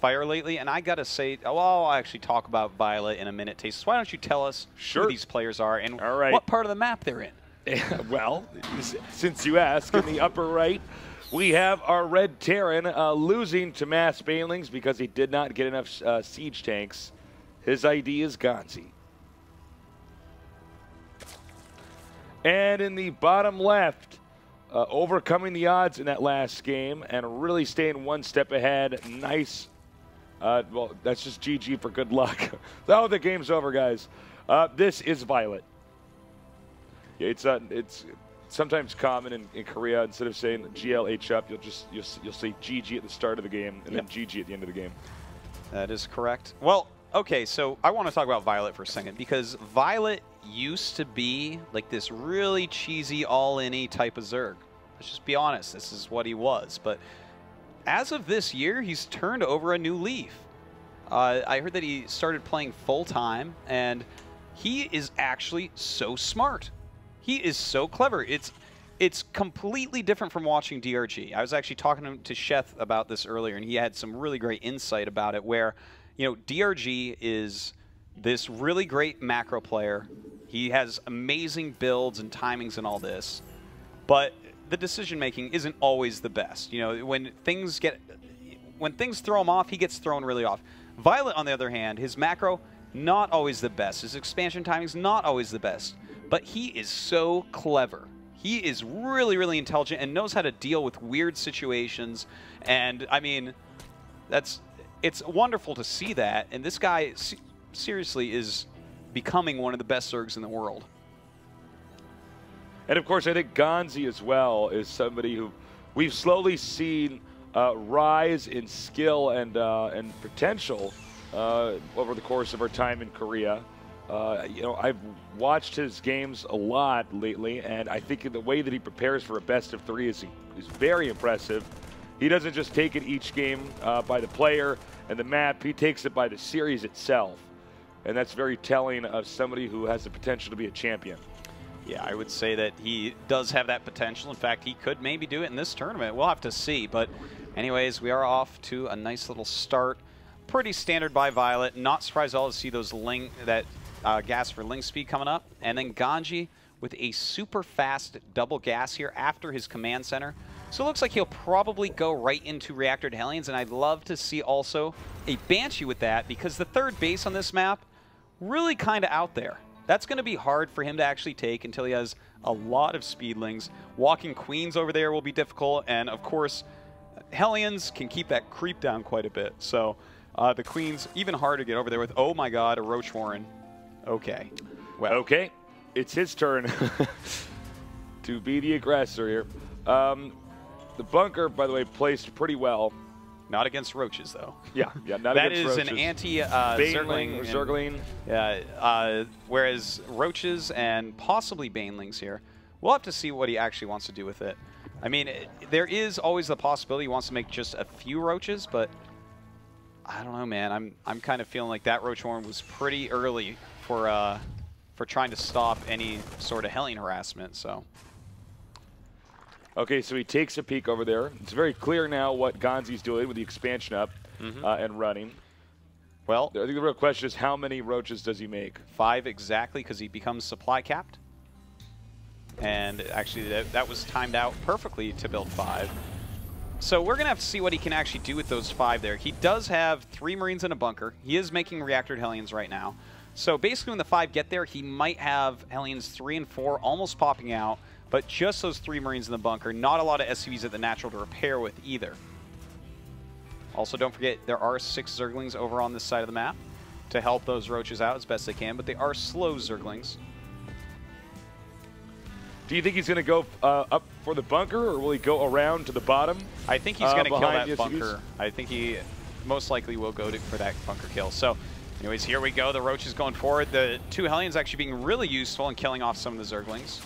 fire lately, and I gotta say, well, I'll actually talk about Violet in a minute, Tastes. Why don't you tell us who these players are and what part of the map they're in? Well, since you ask, in the upper right, we have our Red Terran losing to Mass Banelings because he did not get enough siege tanks. His ID is Ganzi. And in the bottom left, overcoming the odds in that last game and really staying one step ahead. Nice. Well, that's just GG for good luck. Oh, the game's over, guys. This is Violet. Yeah, it's sometimes common in Korea, instead of saying GLH up, you'll say GG at the start of the game and then GG at the end of the game. That is correct. Well, okay, so I want to talk about Violet for a second, because Violet used to be like this really cheesy all-in-y type of Zerg. Let's just be honest, this is what he was. But as of this year, he's turned over a new leaf. I heard that he started playing full-time, and he is actually so smart. He is so clever. It's completely different from watching DRG. I was actually talking to Sheth about this earlier, and he had some really great insight about it, where, you know, DRG is this really great macro player. He has amazing builds and timings and all this, but the decision-making isn't always the best. You know, when things throw him off, he gets thrown really off. Violet, on the other hand, his macro, not always the best. His expansion timing's not always the best. But he is so clever. He is really, really intelligent and knows how to deal with weird situations. And, I mean, it's wonderful to see that. And this guy, seriously, is becoming one of the best Zergs in the world. And, of course, I think Ganzi as well is somebody who we've slowly seen rise in skill and potential over the course of our time in Korea. You know, I've watched his games a lot lately, and I think the way that he prepares for a best-of-3 is very impressive. He doesn't just take it each game by the player and the map. He takes it by the series itself, and that's very telling of somebody who has the potential to be a champion. Yeah, I would say that he does have that potential. In fact, he could maybe do it in this tournament. We'll have to see. But anyways, we are off to a nice little start. Pretty standard by Violet. Not surprised at all to see those gas for Ling speed coming up. And then Ganji with a super fast double gas here after his command center. So it looks like he'll probably go right into Reactored Hellions, and I'd love to see also a Banshee with that, because the third base on this map, really kind of out there. That's going to be hard for him to actually take until he has a lot of Speedlings. Walking Queens over there will be difficult, and of course, Hellions can keep that creep down quite a bit. So the Queens, even harder to get over there with, oh my god, a Roach Warren. Okay. Well. Okay, it's his turn to be the aggressor here. The bunker, by the way, placed pretty well. Not against roaches, though. Yeah, not against roaches. That is an anti-Zergling. Zergling. Yeah, whereas roaches and possibly Banelings here, we'll have to see what he actually wants to do with it. I mean, there is always the possibility he wants to make just a few roaches, but I don't know, man. I'm kind of feeling like that Roach Horn was pretty early for trying to stop any sort of Hellion harassment. So. Okay, so he takes a peek over there. It's very clear now what Ganzi's doing with the expansion up and running. Well, I think the real question is, how many roaches does he make? 5 exactly, because he becomes supply capped. And actually, that was timed out perfectly to build 5. So we're going to have to see what he can actually do with those 5 there. He does have 3 Marines in a bunker. He is making Reactored Hellions right now. So basically when the 5 get there, he might have Hellions 3 and 4 almost popping out, but just those 3 Marines in the bunker. Not a lot of SCVs at the natural to repair with either. Also, don't forget, there are 6 Zerglings over on this side of the map to help those roaches out as best they can, but they are slow Zerglings. Do you think he's going to go up for the bunker, or will he go around to the bottom? I think he's going to kill that bunker. I think he most likely will go for that bunker kill. So, anyways, here we go. The Roach is going forward. The 2 Hellions actually being really useful in killing off some of the Zerglings.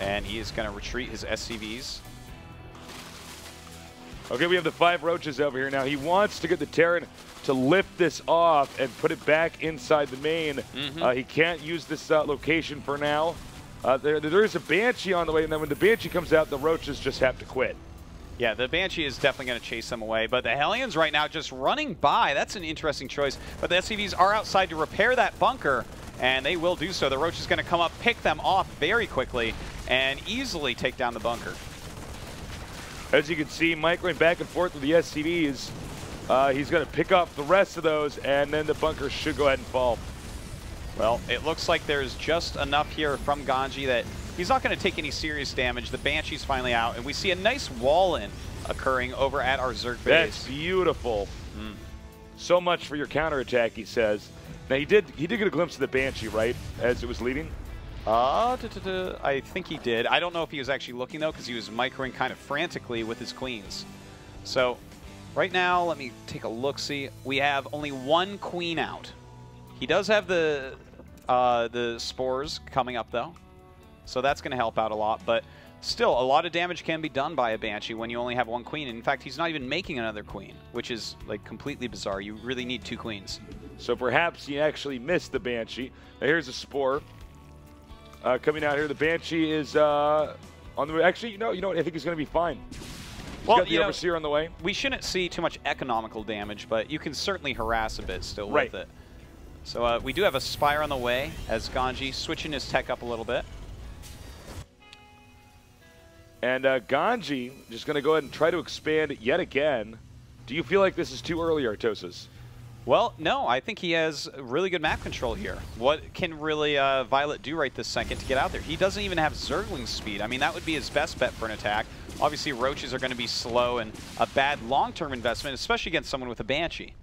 And he is going to retreat his SCVs. Okay, we have the 5 roaches over here now. He wants to get the Terran to lift this off and put it back inside the main. He can't use this location for now. There is a Banshee on the way, and then when the Banshee comes out, the roaches just have to quit. Yeah, the Banshee is definitely going to chase them away, but the Hellions right now just running by. That's an interesting choice, but the SCVs are outside to repair that bunker, and they will do so. The Roach is going to come up, pick them off very quickly, and easily take down the bunker. As you can see, Mike going back and forth with the SCVs. He's going to pick up the rest of those, and then the bunker should go ahead and fall. Well, it looks like there's just enough here from Ganzi that he's not going to take any serious damage. The Banshee's finally out, and we see a nice wall-in occurring over at our Zerg base. That's beautiful. So much for your counterattack, he says. Now, he did get a glimpse of the Banshee, right, as it was leaving? I think he did. I don't know if he was actually looking, though, because he was microing kind of frantically with his queens. So, right now, let me take a look-see. We have only one queen out. He does have the spores coming up, though. So that's going to help out a lot. But still, a lot of damage can be done by a Banshee when you only have one queen. In fact, he's not even making another queen, which is like completely bizarre. You really need two queens. So perhaps he actually missed the Banshee. Now here's a spore coming out here. The Banshee is on the... Actually, you know what? I think he's going to be fine. He's got the Overseer on the way. We shouldn't see too much economical damage, but you can certainly harass a bit still with it. So we do have a Spire on the way as Ganzi switching his tech up a little bit. And Ganzi just going to go ahead and try to expand yet again. Do you feel like this is too early, Artosis? Well, no. I think he has really good map control here. What can really Violet do right this second to get out there? He doesn't even have Zergling speed. I mean, that would be his best bet for an attack. Obviously, Roaches are going to be slow and a bad long-term investment, especially against someone with a Banshee.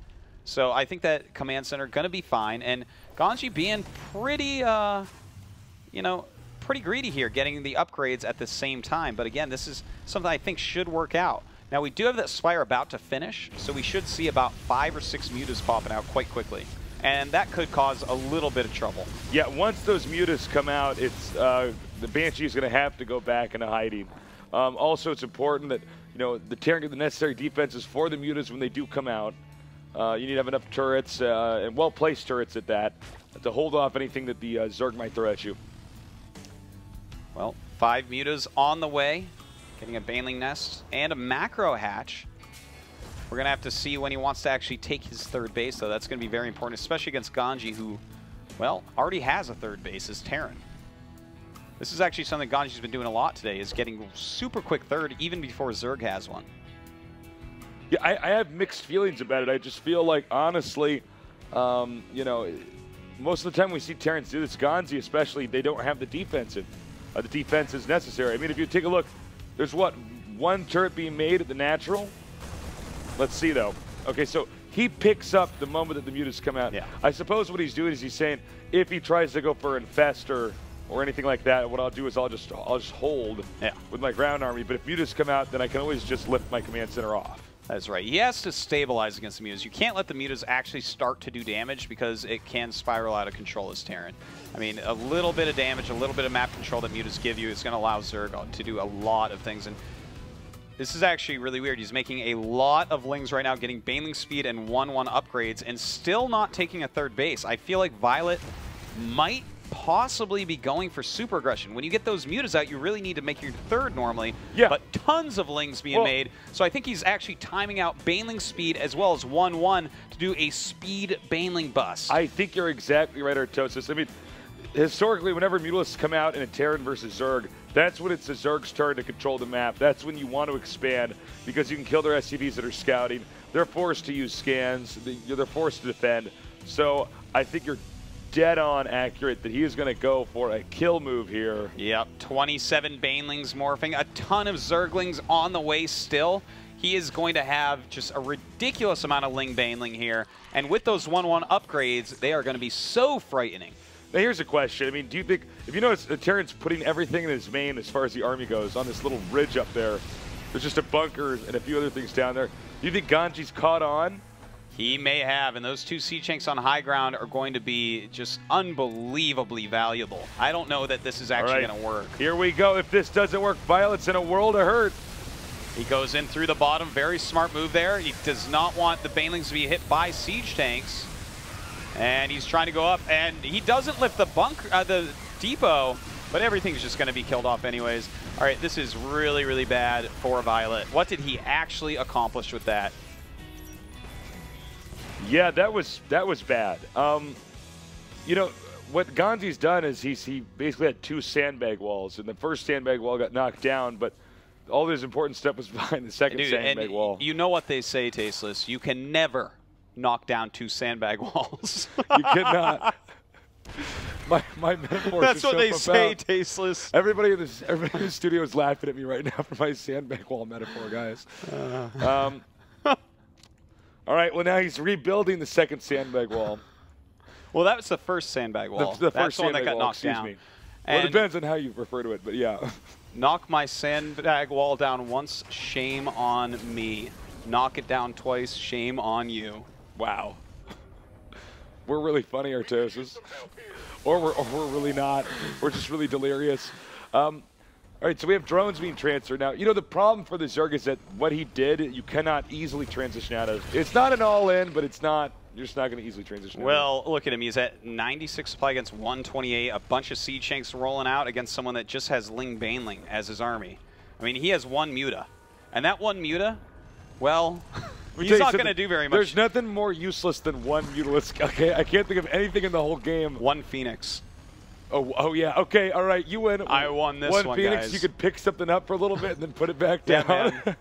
So I think that Command Center going to be fine. And Ganzi being pretty, pretty greedy here, getting the upgrades at the same time. But again, this is something I think should work out. Now, we do have that Spire about to finish, so we should see about 5 or 6 mutas popping out quite quickly. And that could cause a little bit of trouble. Yeah, once those mutas come out, it's the Banshee is going to have to go back into hiding. Also, it's important that the Terran get the necessary defenses for the mutas when they do come out. You need to have enough turrets, and well-placed turrets at that, to hold off anything that the Zerg might throw at you. Well, 5 mutas on the way, getting a Baneling Nest and a Macro Hatch. We're going to have to see when he wants to actually take his third base, though. That's going to be very important, especially against Ganzi, who, well, already has a third base as Terran. This is actually something Ganji's been doing a lot today, is getting super quick third even before Zerg has one. Yeah, I have mixed feelings about it. I just feel like, honestly, most of the time we see Terrans do this, Ganzi especially, they don't have the defense is necessary. I mean, if you take a look, there's what, 1 turret being made at the natural? Let's see, though. Okay, so he picks up the moment that the mutas come out. Yeah. I suppose what he's doing is he's saying, if he tries to go for Infestor or anything like that, what I'll do is I'll just hold with my ground army. But if mutas come out, then I can always just lift my command center off. That's right. He has to stabilize against the mutas. You can't let the mutas actually start to do damage because it can spiral out of control as Terran. I mean, a little bit of damage, a little bit of map control that mutas give you is going to allow Zerg to do a lot of things. And this is actually really weird. He's making a lot of Lings right now, getting Baneling speed and 1/1 upgrades, and still not taking a third base. I feel like Violet might possibly be going for super aggression. When you get those mutas out, you really need to make your third normally, but tons of Lings being made. So I think he's actually timing out Baneling speed as well as 1/1 to do a speed Baneling bust. I think you're exactly right, Artosis. I mean, historically, whenever mutalisks come out in a Terran versus Zerg, that's when it's the Zerg's turn to control the map. That's when you want to expand, because you can kill their SCVs that are scouting. They're forced to use scans. They're forced to defend. So I think you're dead on accurate that he is going to go for a kill move here. Yep, 27 Banelings morphing, a ton of Zerglings on the way still. He is going to have just a ridiculous amount of Ling Baneling here, and with those 1/1 upgrades, they are going to be so frightening. Now here's a question. I mean, do you think, if you notice, the Terran's putting everything in his main as far as the army goes on this little ridge up there. There's just a bunker and a few other things down there. Do you think Ganji's caught on? He may have, and those 2 Siege Tanks on high ground are going to be just unbelievably valuable. I don't know that this is actually going to work. Here we go. If this doesn't work, Violet's in a world of hurt. He goes in through the bottom. Very smart move there. He does not want the Banelings to be hit by Siege Tanks. And he's trying to go up, and he doesn't lift the bunker, the depot. but everything's just going to be killed off anyways. All right, this is really, really bad for Violet. What did he actually accomplish with that? Yeah, that was bad. You know, what Ganzi's done is he basically had 2 sandbag walls, and the first sandbag wall got knocked down, but all his important stuff was behind the second sandbag wall. You know what they say, Tasteless. You can never knock down 2 sandbag walls. You cannot. My metaphor. That's is what so they profound. say, Tasteless. Everybody in the studio is laughing at me right now for my sandbag wall metaphor, guys. All right, well, now he's rebuilding the second sandbag wall. Well, that was the first sandbag wall. The That's first the one that sandbag got wall, knocked down. Me. Well, it depends on how you refer to it, but yeah. Knock my sandbag wall down once, shame on me. Knock it down twice, shame on you. Wow. We're really funny, Artosis. Or we're really not. We're just really delirious. All right, so we have drones being transferred. Now, you know, the problem for the Zerg is that what he did, you cannot easily transition out of. It's not an all-in, but it's not. You're just not going to easily transition out of. Well, look at him. He's at 96 supply against 128. A bunch of Siege Tanks rolling out against someone that just has Ling Baneling as his army. I mean, he has 1 Muta. And that 1 Muta, well, he's not going to do very much. There's nothing more useless than 1 Mutalisk. Okay, I can't think of anything in the whole game. 1 Phoenix. Oh yeah. Okay, all right, you win. I won this one, Phoenix, guys. you could pick something up for a little bit and then put it back down. Yeah, man.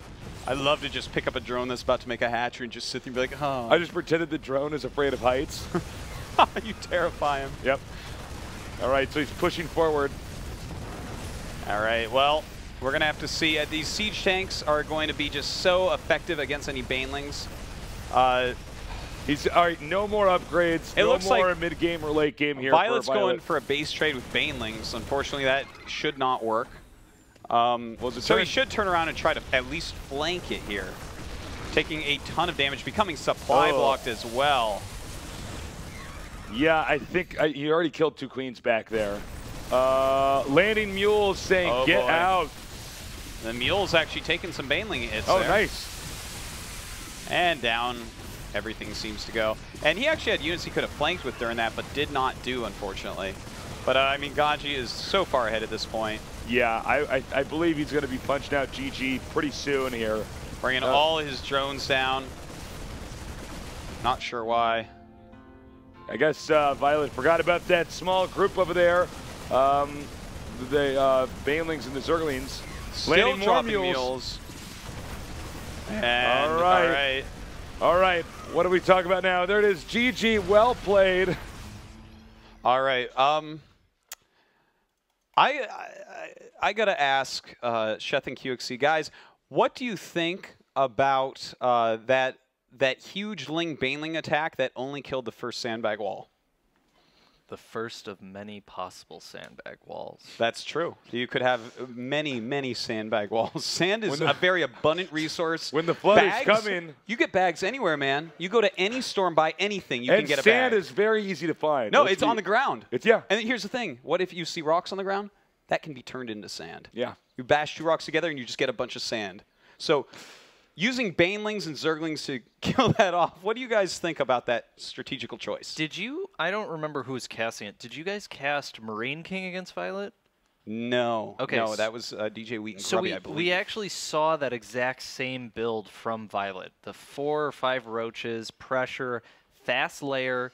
I'd love to just pick up a drone that's about to make a hatchery and just sit there and be like, oh. I just pretended the drone is afraid of heights. You terrify him. Yep. All right, so he's pushing forward. All right, well, we're going to have to see. These Siege Tanks are going to be just so effective against any Banelings. He's all right. No more upgrades. It looks more like mid-game or late game here. Violet's for Violet. going for a base trade with Banelings. Unfortunately, that should not work. So he should turn around and try to at least flank it here. Taking a ton of damage, becoming supply blocked as well. Yeah, I think he already killed 2 queens back there. Landing Mules saying, get out. The Mule's actually taking some Baneling hits there. Nice. And down. Everything seems to go. And he actually had units he could have flanked with during that, but did not do, unfortunately. But, I mean, Ganzi is so far ahead at this point. Yeah, I believe he's going to be punching out GG pretty soon here. Bringing all his drones down. Not sure why. I guess Violet forgot about that small group over there. The Banelings and the Zerglings. Still dropping mules. And, all right. What do we talk about now? There it is. GG, well played. All right. I gotta ask Sheth and QXC guys, what do you think about that huge Ling Baneling attack that only killed the first sandbag wall? The first of many possible sandbag walls. That's true. You could have many, many sandbag walls. Sand is a very abundant resource. When the flood is coming. You get bags anywhere, man. You go to any store and buy anything, you can get a bag. And sand is very easy to find. No, it's on the ground. Yeah. And here's the thing. What if you see rocks on the ground? That can be turned into sand. Yeah. You bash 2 rocks together and you just get a bunch of sand. So using Banelings and Zerglings to kill that off, what do you guys think about that strategical choice? Did you, I don't remember who was casting it. Did you guys cast Marine King against Violet? No. Okay. No, that was DJ Wheat and so Grubby, I believe. we actually saw that exact same build from Violet. The 4 or 5 roaches, pressure, fast layer.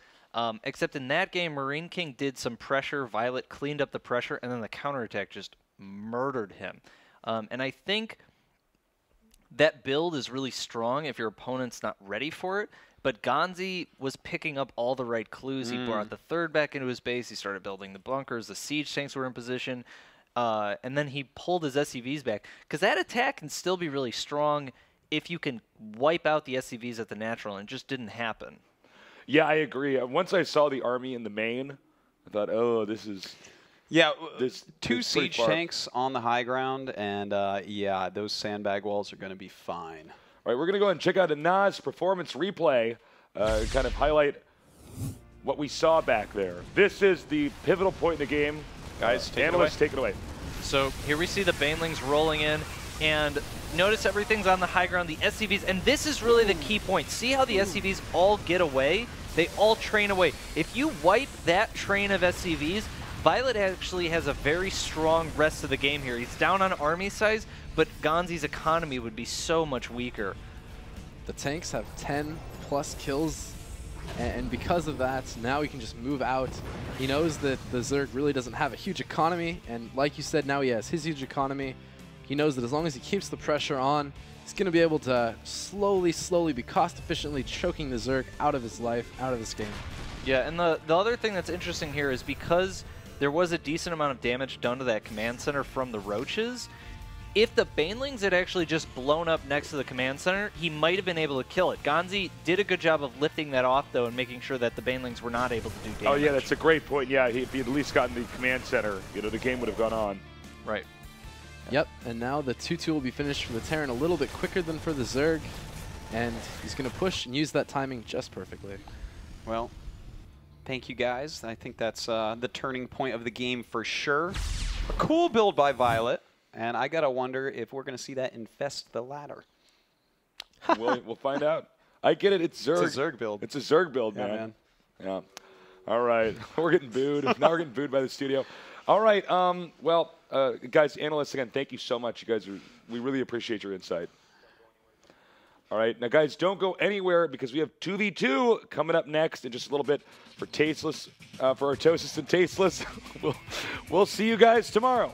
Except in that game, Marine King did some pressure. Violet cleaned up the pressure, and then the counterattack just murdered him. And I think that build is really strong if your opponent's not ready for it. But Ganzi was picking up all the right clues. He brought the 3rd back into his base. He started building the bunkers. The siege tanks were in position. And then he pulled his SCVs back. Because that attack can still be really strong if you can wipe out the SCVs at the natural, and it just didn't happen. Yeah, I agree. Once I saw the army in the main, I thought, oh, this is... Yeah, this 2 siege tanks on the high ground, and yeah, those sandbag walls are going to be fine. All right, we're going to go and check out a Nas performance replay, kind of highlight what we saw back there. This is the pivotal point in the game. Guys, analysts, take it away. So here we see the Banelings rolling in, and notice everything's on the high ground, the SCVs, and this is really the key point. See how the SCVs all get away? They all train away. If you wipe that train of SCVs, Violet actually has a very strong rest of the game here. He's down on army size, but Ganzi's economy would be so much weaker. The tanks have 10 plus kills, and because of that, now he can just move out. He knows that the Zerg really doesn't have a huge economy, and like you said, now he has his huge economy. He knows that as long as he keeps the pressure on, he's going to be able to slowly be cost-efficiently choking the Zerg out of his life, out of this game. Yeah, and the other thing that's interesting here is because there was a decent amount of damage done to that command center from the roaches, if the banelings had actually just blown up next to the command center, he might have been able to kill it. Ganzi did a good job of lifting that off, though, and making sure that the banelings were not able to do damage. Oh, yeah, that's a great point. Yeah, if he had at least gotten the command center, you know, the game would have gone on. Right. Yep, and now the 2-2 will be finished for the Terran a little bit quicker than for the Zerg, and he's going to push and use that timing just perfectly. Well, thank you guys. I think that's the turning point of the game for sure. A cool build by Violet, and I got to wonder if we're going to see that infest the ladder. We'll find out. I get it. It's Zerg. It's a Zerg build. It's a Zerg build, man. Yeah. All right. We're getting booed. Now we're getting booed by the studio. All right. Well, guys, analysts, again, thank you so much. You guys, we really appreciate your insight. All right. Now, guys, don't go anywhere because we have 2v2 coming up next in just a little bit for Tasteless, for Artosis and Tasteless. We'll see you guys tomorrow.